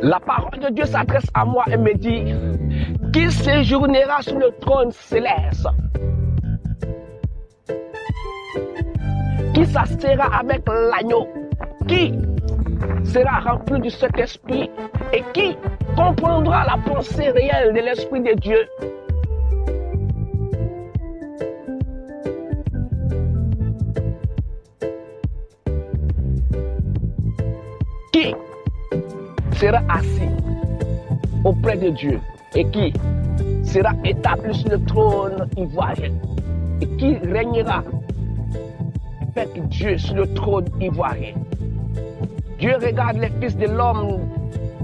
La parole de Dieu s'adresse à moi et me dit qu'il séjournera sur le trône céleste, qui s'assiera avec l'agneau, qui sera rempli du Saint-Esprit et qui comprendra la pensée réelle de l'Esprit de Dieu. Qui sera assis auprès de Dieu et qui sera établi sur le trône ivoirien et qui régnera avec Dieu sur le trône ivoirien. Dieu regarde les fils de l'homme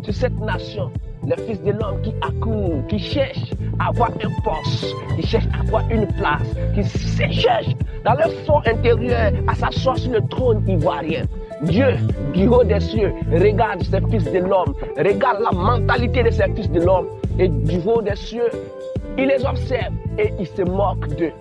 sur cette nation, les fils de l'homme qui accourent, qui cherchent à avoir un poste, qui cherchent à avoir une place, qui cherchent dans leur fond intérieur à s'asseoir sur le trône ivoirien. Dieu, du haut des cieux, regarde ces fils de l'homme, regarde la mentalité de ces fils de l'homme, et du haut des cieux, il les observe et il se moque d'eux.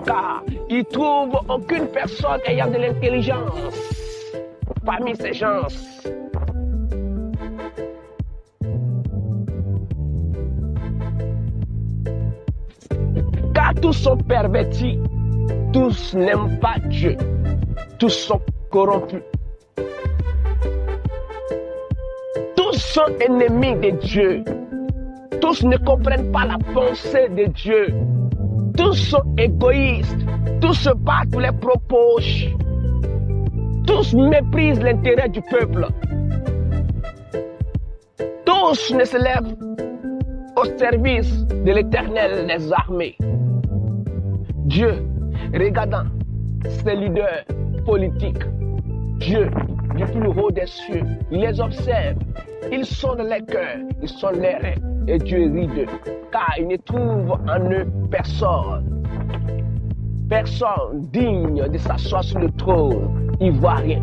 Car il trouve aucune personne ayant de l'intelligence parmi ces gens. Car tous sont pervertis, tous n'aiment pas Dieu, tous sont corrompus. Tous sont ennemis de Dieu. Tous ne comprennent pas la pensée de Dieu. Tous sont égoïstes. Tous se battent pour les propos. Tous méprisent l'intérêt du peuple. Tous ne se lèvent au service de l'Éternel des armées. Dieu, regardant ces leaders politiques, Dieu, du plus haut des cieux, il les observe, il sonde les cœurs, il sonde les reins, et Dieu rit d'eux, car il ne trouve en eux personne digne de s'asseoir sur le trône ivoirien.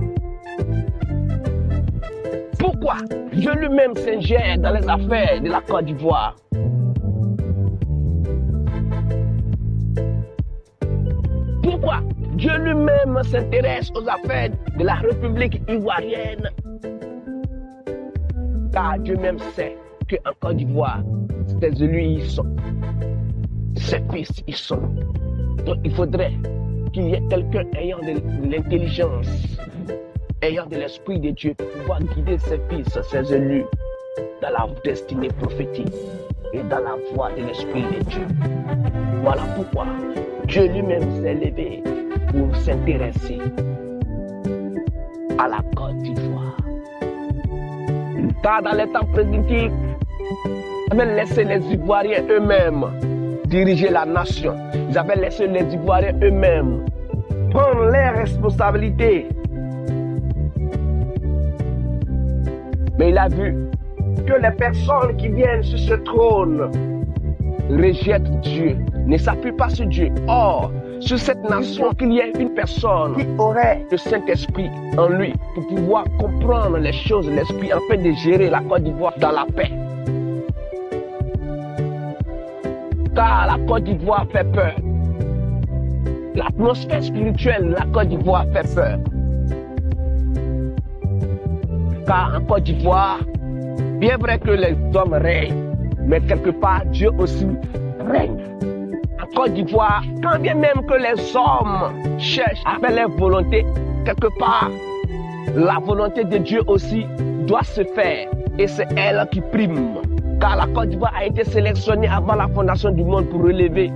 Pourquoi Dieu lui-même s'ingère dans les affaires de la Côte d'Ivoire? Pourquoi Dieu lui-même s'intéresse aux affaires de la République ivoirienne? Car Dieu même sait qu'en Côte d'Ivoire, ses élus y sont, ses fils y sont. Donc il faudrait qu'il y ait quelqu'un ayant de l'intelligence, ayant de l'Esprit de Dieu pour pouvoir guider ses fils, ses élus dans la destinée prophétique et dans la voie de l'Esprit de Dieu. Voilà pourquoi Dieu lui-même s'est levé pour s'intéresser à la Côte d'Ivoire. Car dans les temps primitifs, ils avaient laissé les Ivoiriens eux-mêmes diriger la nation. Ils avaient laissé les Ivoiriens eux-mêmes prendre leurs responsabilités. Mais il a vu que les personnes qui viennent sur ce trône rejettent Dieu, ne s'appuient pas sur Dieu. Or, sur cette nation, qu'il y ait une personne qui aurait le Saint-Esprit en lui pour pouvoir comprendre les choses de l'Esprit afin de gérer la Côte d'Ivoire dans la paix. Car la Côte d'Ivoire fait peur. L'atmosphère spirituelle de la Côte d'Ivoire fait peur. Car en Côte d'Ivoire, bien vrai que les hommes règnent, mais quelque part, Dieu aussi règne. En Côte d'Ivoire, quand bien même que les hommes cherchent à faire leur volonté, quelque part, la volonté de Dieu aussi doit se faire. Et c'est elle qui prime. Car la Côte d'Ivoire a été sélectionnée avant la fondation du monde pour relever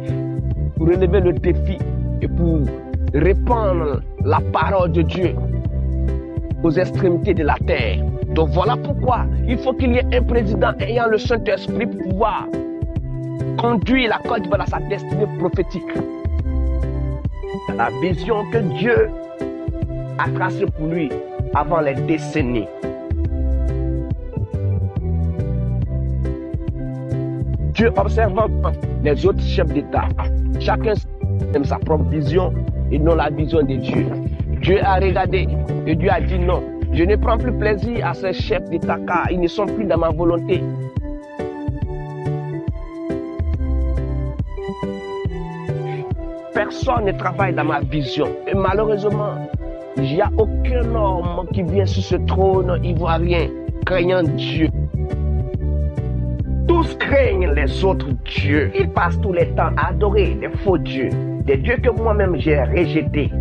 le défi et pour répandre la parole de Dieu aux extrémités de la terre. Donc voilà pourquoi il faut qu'il y ait un président ayant le Saint-Esprit pour pouvoir conduire la Côte d'Ivoire à sa destinée prophétique. La vision que Dieu a tracée pour lui avant les décennies. Dieu observant les autres chefs d'État, chacun aime sa propre vision et non la vision de Dieu. Dieu a regardé et Dieu a dit non, je ne prends plus plaisir à ces chefs d'État car ils ne sont plus dans ma volonté. Personne ne travaille dans ma vision. Et malheureusement, il n'y a aucun homme qui vient sur ce trône ivoirien craignant Dieu. Tous craignent les autres dieux. Ils passent tout le temps à adorer des faux dieux, des dieux que moi-même j'ai rejetés.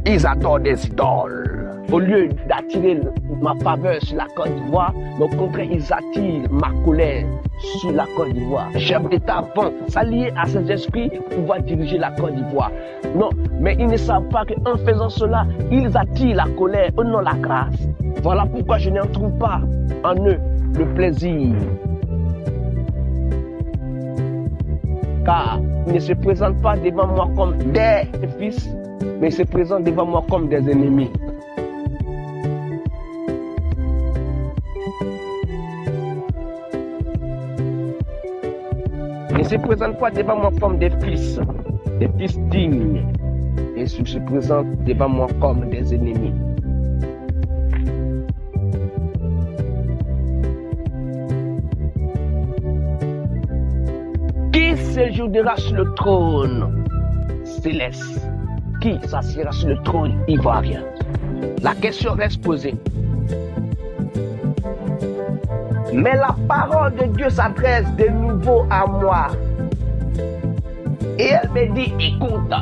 Ils adorent des idoles. Au lieu d'attirer ma faveur sur la Côte d'Ivoire, mais au contraire, ils attirent ma colère sur la Côte d'Ivoire. Chef d'État vont s'allier à ces esprits pour pouvoir diriger la Côte d'Ivoire. Non, mais ils ne savent pas qu'en faisant cela, ils attirent la colère et non la grâce. Voilà pourquoi je n'en trouve pas en eux le plaisir. Car ils ne se présentent pas devant moi comme des fils, mais ils se présentent devant moi comme des ennemis. Ils ne se présentent pas devant moi comme des fils dignes. Ils se présentent devant moi comme des ennemis. Qui séjournera sur le trône céleste? Qui s'assiera sur le trône ivoirien? La question reste posée. Mais la parole de Dieu s'adresse de nouveau à moi. Et elle me dit, écoute,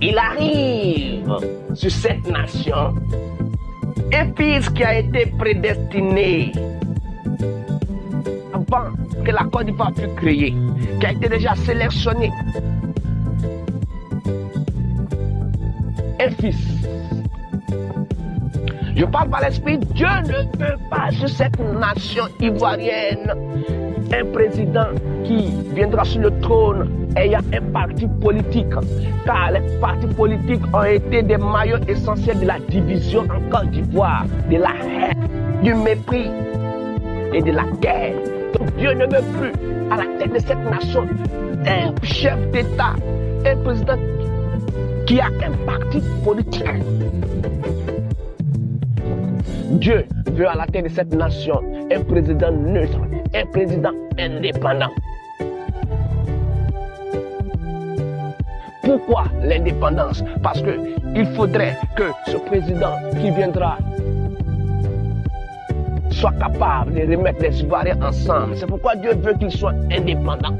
il arrive sur cette nation un fils qui a été prédestiné avant que la Côte d'Ivoire fût créée, qui a été déjà sélectionné. Un fils. Je parle par l'esprit, Dieu ne veut pas sur cette nation ivoirienne un président qui viendra sur le trône ayant un parti politique. Car les partis politiques ont été des maillons essentiels de la division en Côte d'Ivoire, de la haine, du mépris et de la guerre. Donc Dieu ne veut plus à la tête de cette nation un chef d'État, un président qui a un parti politique. Dieu veut à la tête de cette nation un président neutre, un président indépendant. Pourquoi l'indépendance? Parce qu'il faudrait que ce président qui viendra soit capable de remettre les Ivoiriens ensemble. C'est pourquoi Dieu veut qu'il soit indépendant.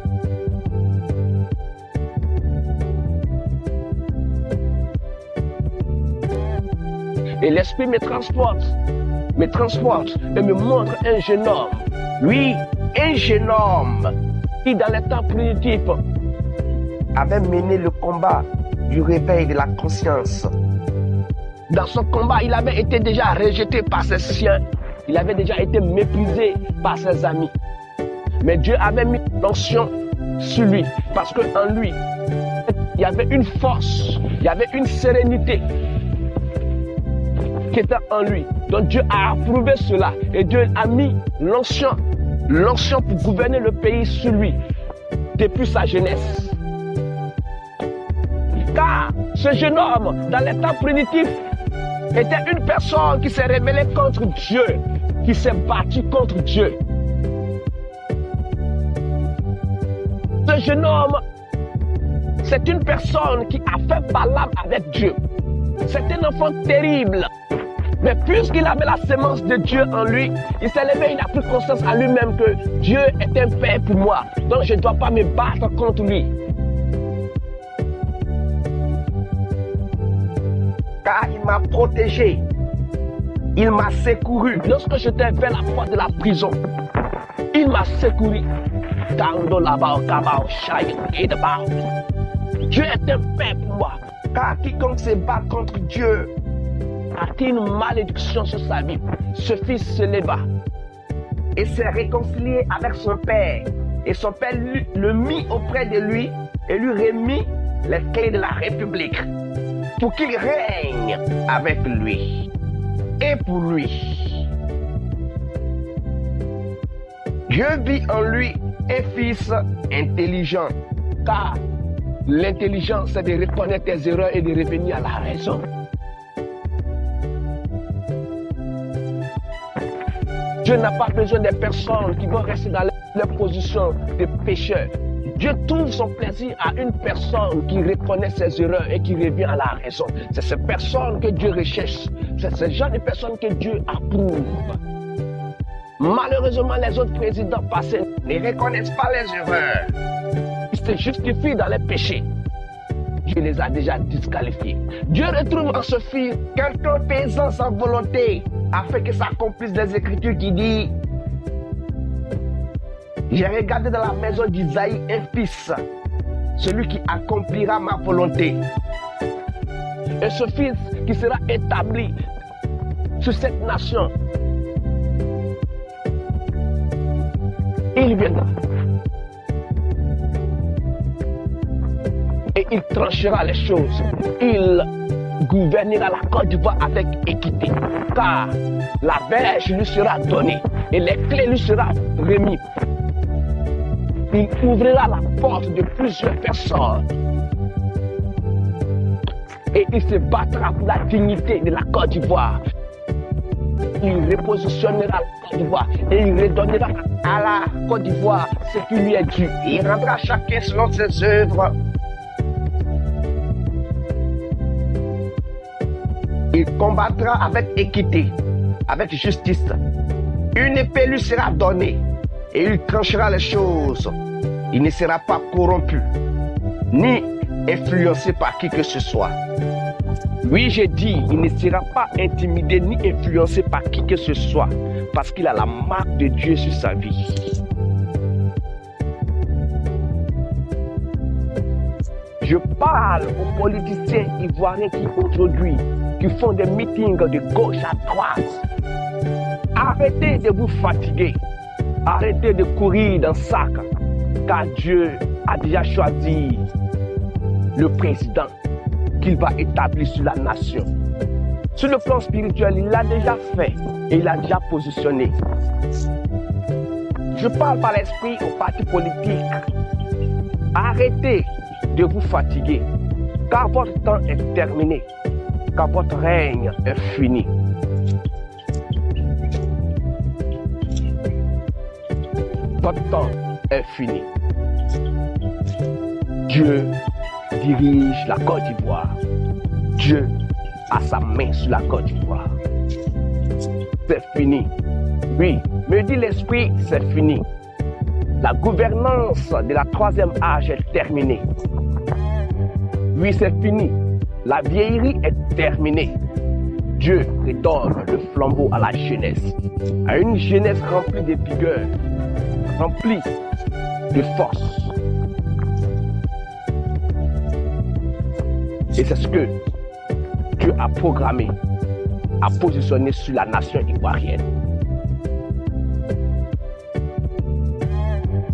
Et l'esprit me transporte et me montre un jeune homme. Oui, un jeune homme qui dans les temps primitifs avait mené le combat du réveil de la conscience. Dans son combat, il avait été déjà rejeté par ses siens. Il avait déjà été méprisé par ses amis. Mais Dieu avait mis l'onction sur lui parce qu'en lui, il y avait une force, il y avait une sérénité qui était en lui. Donc Dieu a approuvé cela et Dieu a mis l'onction pour gouverner le pays sur lui depuis sa jeunesse. Car ce jeune homme, dans les temps primitifs, était une personne qui s'est rebellée contre Dieu, qui s'est battue contre Dieu. Ce jeune homme, c'est une personne qui a fait Balaam avec Dieu. C'est un enfant terrible. Mais puisqu'il avait la sémence de Dieu en lui, il s'est levé, il a pris conscience à lui-même que Dieu est un père pour moi. Donc je ne dois pas me battre contre lui. Car il m'a protégé. Il m'a secouru. Lorsque j'étais vers la porte de la prison, il m'a secouru. Dieu est un père pour moi. Car quiconque se bat contre Dieu a une malédiction sur sa vie. Ce fils se leva et s'est réconcilié avec son père. Et son père le mit auprès de lui et lui remit les clés de la République pour qu'il règne avec lui et pour lui. Dieu vit en lui un fils intelligent, car l'intelligence, c'est de reconnaître tes erreurs et de revenir à la raison. Dieu n'a pas besoin des personnes qui vont rester dans leur position de pécheurs. Dieu trouve son plaisir à une personne qui reconnaît ses erreurs et qui revient à la raison. C'est ces personnes que Dieu recherche. C'est ce genre de personnes que Dieu approuve. Malheureusement, les autres présidents passés ne reconnaissent pas les erreurs. Ils se justifient dans les péchés. Dieu les a déjà disqualifiés. Dieu retrouve en ce fils quelqu'un pesant sa volonté afin que s'accomplissent les Écritures qui disent: j'ai regardé dans la maison d'Isaïe un fils, celui qui accomplira ma volonté. Et ce fils qui sera établi sur cette nation, il viendra. Et il tranchera les choses. Il gouvernera la Côte d'Ivoire avec équité. Car la verge lui sera donnée et les clés lui seront remises. Il ouvrira la porte de plusieurs personnes. Et il se battra pour la dignité de la Côte d'Ivoire. Il repositionnera la Côte d'Ivoire et il redonnera à la Côte d'Ivoire ce qui lui est dû. Il rendra chacun selon ses œuvres. Il combattra avec équité, avec justice. Une épée lui sera donnée et il tranchera les choses. Il ne sera pas corrompu, ni influencé par qui que ce soit. Oui, j'ai dit, il ne sera pas intimidé ni influencé par qui que ce soit, parce qu'il a la marque de Dieu sur sa vie. Je parle aux politiciens ivoiriens qui aujourd'hui font des meetings de gauche à droite. Arrêtez de vous fatiguer. Arrêtez de courir dans le sac. Car Dieu a déjà choisi le président qu'il va établir sur la nation. Sur le plan spirituel, il l'a déjà fait et il l'a déjà positionné. Je parle par l'esprit aux partis politiques. Arrêtez de vous fatiguer, car votre temps est terminé, car votre règne est fini. Votre temps est fini. Dieu dirige la Côte d'Ivoire. Dieu a sa main sur la Côte d'Ivoire. C'est fini. Oui, me dit l'esprit, c'est fini. La gouvernance de la troisième âge est terminée. Oui, c'est fini. La vieillerie est terminée. Dieu redonne le flambeau à la jeunesse. À une jeunesse remplie de vigueur, remplie de force. Et c'est ce que Dieu a programmé, a positionné sur la nation ivoirienne.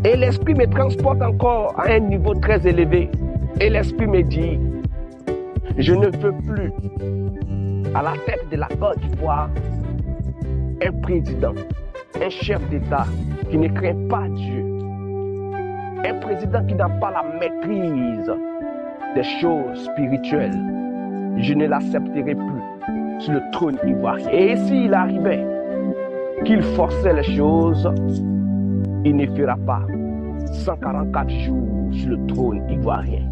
Et l'esprit me transporte encore à un niveau très élevé. Et l'esprit me dit, je ne veux plus à la tête de la Côte d'Ivoire un président, un chef d'État qui ne craint pas Dieu. Un président qui n'a pas la maîtrise des choses spirituelles. Je ne l'accepterai plus sur le trône ivoirien. Et s'il arrivait qu'il forçait les choses, il ne fera pas 144 jours sur le trône ivoirien.